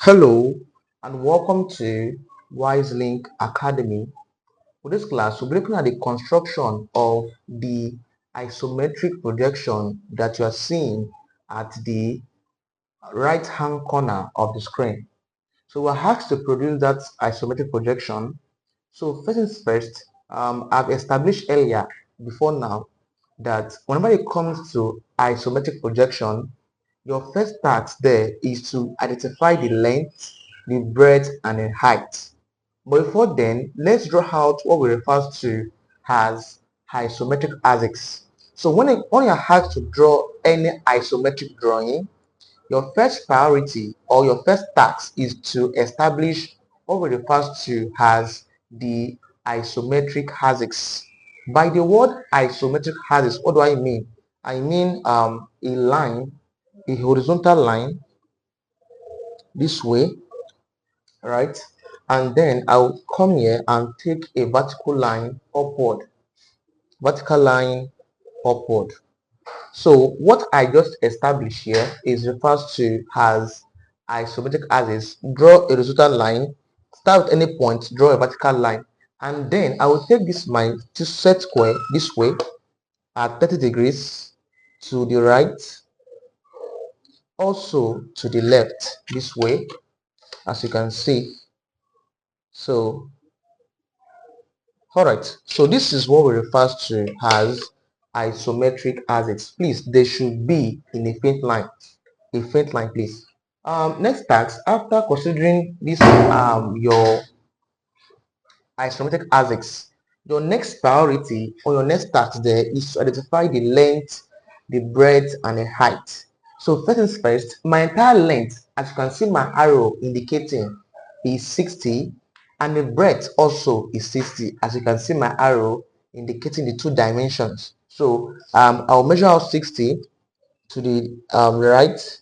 Hello and welcome to WiseLink Academy. For this class, we'll be looking at the construction of the isometric projection that you are seeing at the right hand corner of the screen. So we're asked to produce that isometric projection. So first things first, I've established earlier before now that whenever it comes to isometric projection, your first task there is to identify the length, the breadth, and the height. But before then, let's draw out what we refer to as isometric axis. So when you're asked to draw any isometric drawing, your first priority or your first task is to establish what we refer to as the isometric axis. By the word isometric axis, what do I mean? I mean a line, a horizontal line this way, right? And then I'll come here and take a vertical line upward, vertical line upward. So what I just established here is referred to as isometric axis. Draw a horizontal line, start at any point, draw a vertical line, and then I will take this my set square this way at 30 degrees to the right, also to the left this way, as you can see. So all right, so this is what we refer to as isometric axis. Please, they should be in a faint line, please. Next task, after considering this, your isometric axis, your next priority or your next task there is to identify the length, the breadth, and the height. So first things first, my entire length, as you can see my arrow indicating, is 60, and the breadth also is 60, as you can see my arrow indicating the two dimensions. So I'll measure out 60 to the right.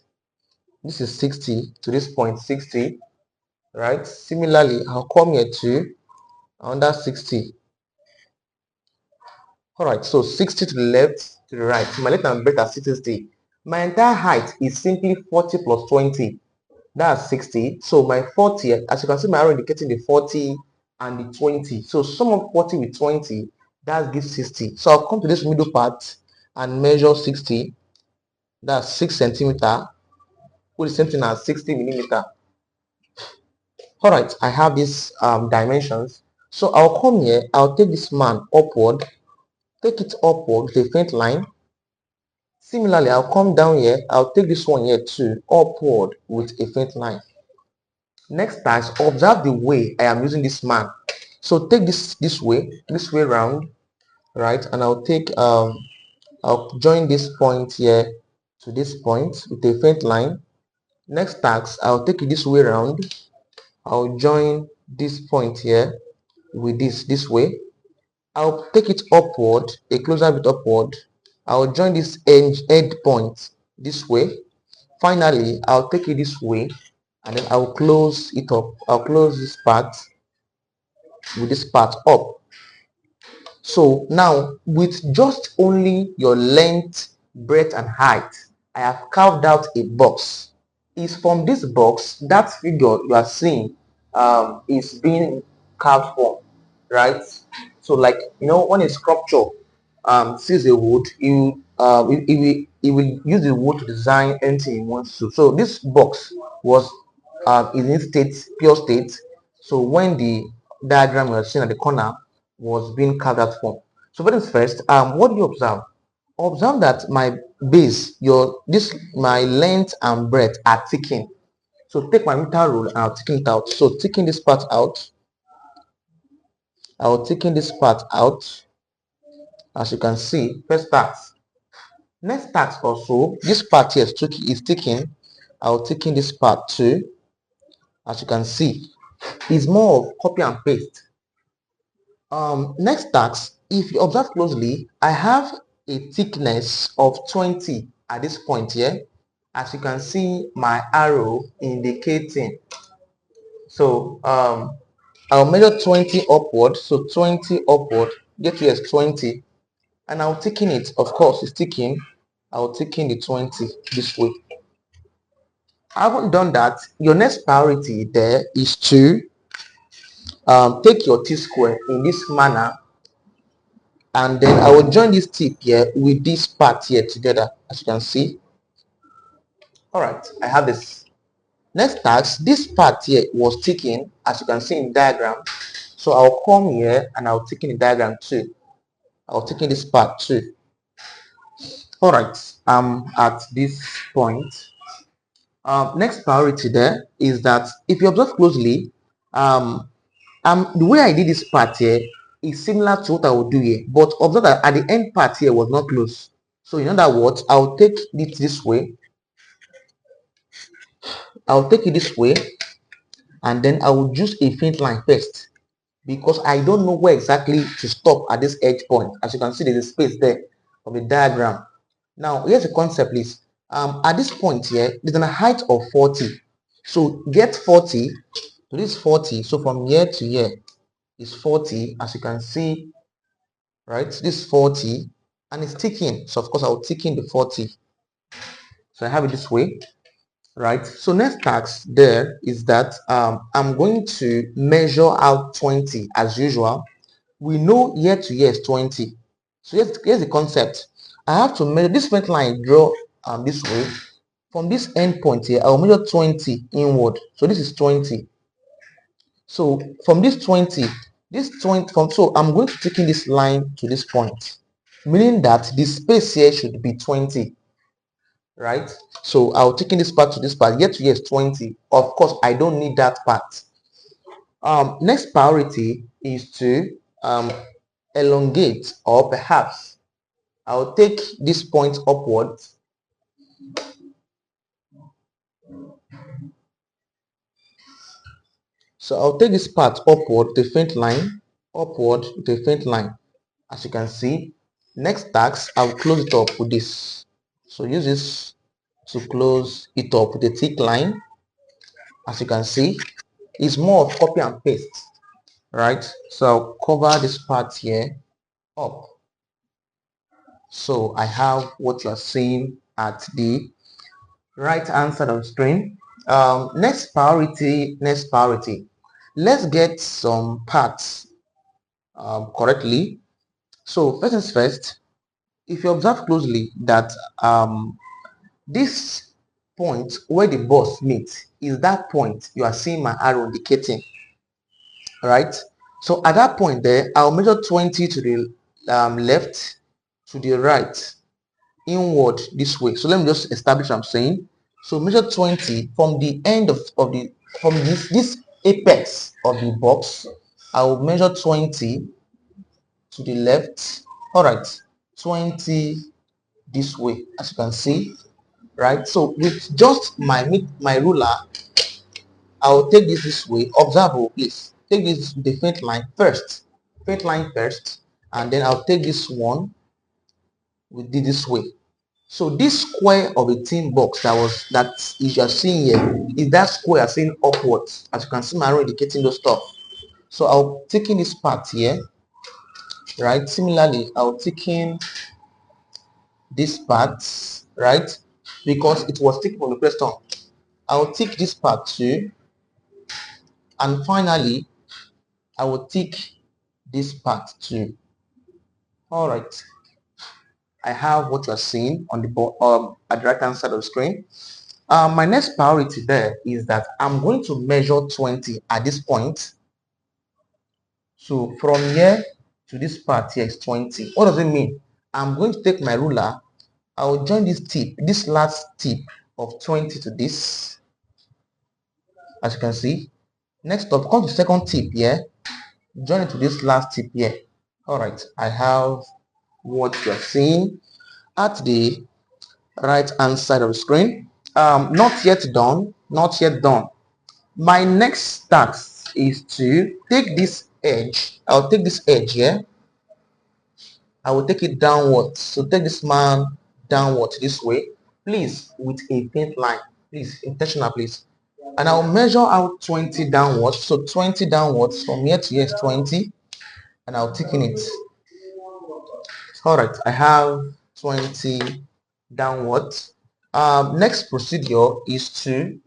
This is 60 to this point, 60, right? Similarly, I'll come here to under 60. All right, so 60 to the left, to the right. So my left and breadth are 60. My entire height is simply 40 plus 20. That's 60. So my 40, as you can see, my arrow indicating the 40 and the 20. So sum of 40 with 20, that gives 60. So I'll come to this middle part and measure 60. That's 6 centimeter. Put the same thing as 60 millimeter. All right, I have these dimensions. So I'll come here. I'll take this man upward. Take it upward with a faint line. Similarly, I'll come down here. I'll take this one here too, upward with a faint line. Next task, observe the way I am using this man. So take this way round, right? And I'll join this point here to this point with a faint line. Next task, I'll take it this way round. I'll join this point here with this way. I'll take it upward, a closer bit upward. I'll join this end point this way. Finally, I'll take it this way and then I'll close it up. I'll close this part with this part up. So now with just only your length, breadth, and height, I have carved out a box. It's from this box that figure you are seeing is being carved from, right? So like when a sculpture sees a wood, it will use the wood to design anything it wants to. So this box was in its state, pure state. So when the diagram we are seeing at the corner was being carved out from. So first, what do you observe? Observe that my base, my length and breadth are ticking. So take my meter rule and I'll ticken it out. So taking this part out, I'll taking this part out. As you can see, first task. Next task also, this part here is ticking. I'll taking this part too. As you can see, it's more of copy and paste. Next task, if you observe closely, I have a thickness of 20 at this point here. As you can see, my arrow indicating. So I'll measure 20 upward. So 20 upward, get to as 20, and I'll taking it. Of course, it's ticking. I'll taking the 20 this way. I haven't done that. Your next priority there is to take your t-square in this manner, and then I will join this tip here with this part here together, as you can see. All right, I have this. Next task, this part here was taken, as you can see in diagram. So I'll come here and I'll take in the diagram too. I'll take in this part too. All right, at this point. Next priority there is that if you observe closely, the way I did this part here is similar to what I would do here, but observe that at the end part here was not close. So in other words, I'll take it this way. I'll take it this way, and then I will use a faint line first because I don't know where exactly to stop at this edge point. As you can see, there's a space there of the diagram. Now, here's the concept, please. At this point here, there's a height of 40. So get 40 to this 40. So from here to here is 40, as you can see, right? This 40, and it's ticking. So of course, I'll tick in the 40. So I have it this way, right? So next task there is that I'm going to measure out 20 as usual. We know year to year is 20. So here's the concept. I have to measure this straight line, draw this way. From this end point here, I'll measure 20 inward. So this is 20. So from this 20, so I'm going to take in this line to this point, meaning that the space here should be 20, right? So I'll take in this part to this part. Year to year is 20. Of course, I don't need that part. Next priority is to elongate, or perhaps I'll take this point upwards. So I'll take this part upward, the faint line, upward, the faint line. As you can see, next task, I'll close it up with this. So use this to close it up with a thick line. As you can see, it's more of copy and paste, right? So I'll cover this part here up. So I have what you're seeing at the right hand side of the screen. Next priority. Let's get some parts correctly. So first things first, if you observe closely that this point where the boss meets is that point you are seeing my arrow indicating, right? So at that point there, I'll measure 20 to the left, to the right, inward this way. So let me just establish what I'm saying. So measure 20 from the end from this apex of the box. I will measure 20 to the left. All right, 20 this way, as you can see, right? So with just my ruler, I'll take this way. Observe, please. Take this the faint line first, and then I'll take this one with this way. So this square of a tin box that you are seeing here is that square saying upwards. As you can see, my arrow indicating those stuff. So I'll take in this part here, right? Similarly, I'll take in this part, right? Because it was taken from the question. I'll take this part too, and finally, I will take this part too. All right. I have what you are seeing on the at the right hand side of the screen. My next priority there is that I'm going to measure 20 at this point. So from here to this part here is 20. What does it mean? I'm going to take my ruler. I will join this last tip of 20 to this. As you can see. Next up, come to the second tip here. Join it to this last tip here. All right. I have what you're seeing at the right hand side of the screen. Not yet done. My next task is to take this edge. I'll take this edge here. I will take it downwards. So take this man downwards this way, please, with a faint line, please, intentional, please. And I'll measure out 20 downwards. So 20 downwards from here to here is 20, and I'll take in it. All right, I have 20 downwards. Next procedure is to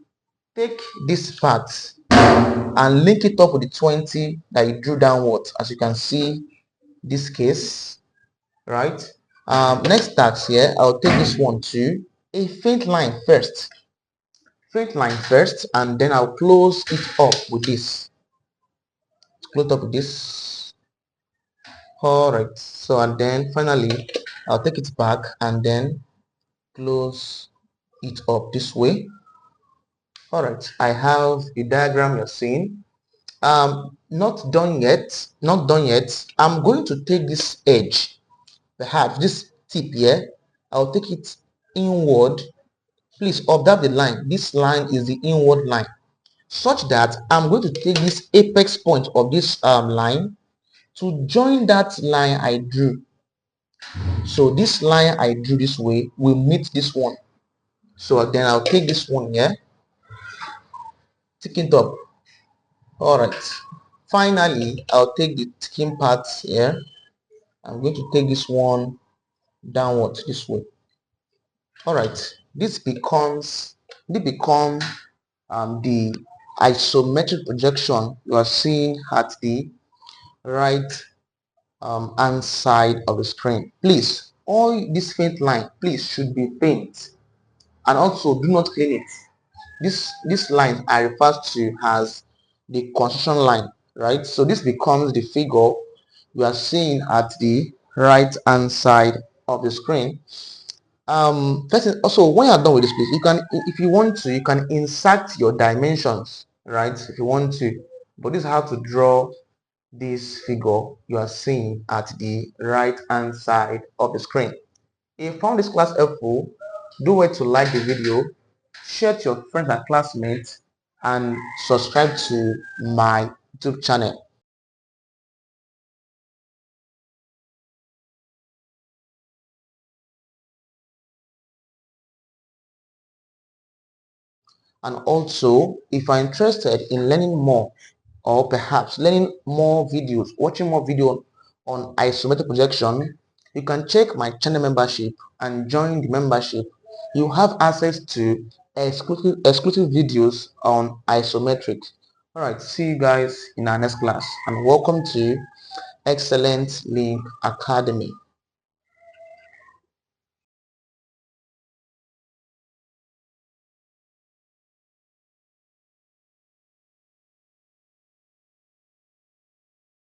take this part and link it up with the 20 that you drew downwards, as you can see this case, right? Next task here, I'll take this one to a faint line first. Faint line first, and then I'll close it up with this. Close up with this. Alright, so and then finally I'll take it back and then close it up this way. Alright, I have the diagram you're seeing. Not done yet, not done yet. I'm going to take this edge, perhaps this tip here, I'll take it inward. Please observe the line. This line is the inward line, such that I'm going to take this apex point of this line to join that line I drew. So this line I drew this way will meet this one. So then I'll take this one here, tick it up. Alright, finally I'll take the ticking part here. I'm going to take this one downward this way. Alright, this becomes the isometric projection you are seeing at the right hand side of the screen. Please, all this faint line, please, should be faint, and also do not clean it. This line I refer to as the construction line, right? So this becomes the figure you are seeing at the right hand side of the screen. Also, when you're done with this, please, you can, if you want to, you can insert your dimensions, right? If you want to, but this is how to draw this figure you are seeing at the right hand side of the screen. If you found this class helpful, do wait to like the video, share to your friends and classmates, and subscribe to my YouTube channel. And also, if you're interested in learning more, or perhaps learning more videos, watching more video on isometric projection, you can check my channel membership and join the membership. You have access to exclusive videos on isometric. Alright, see you guys in our next class, and welcome to Excellent Link Academy.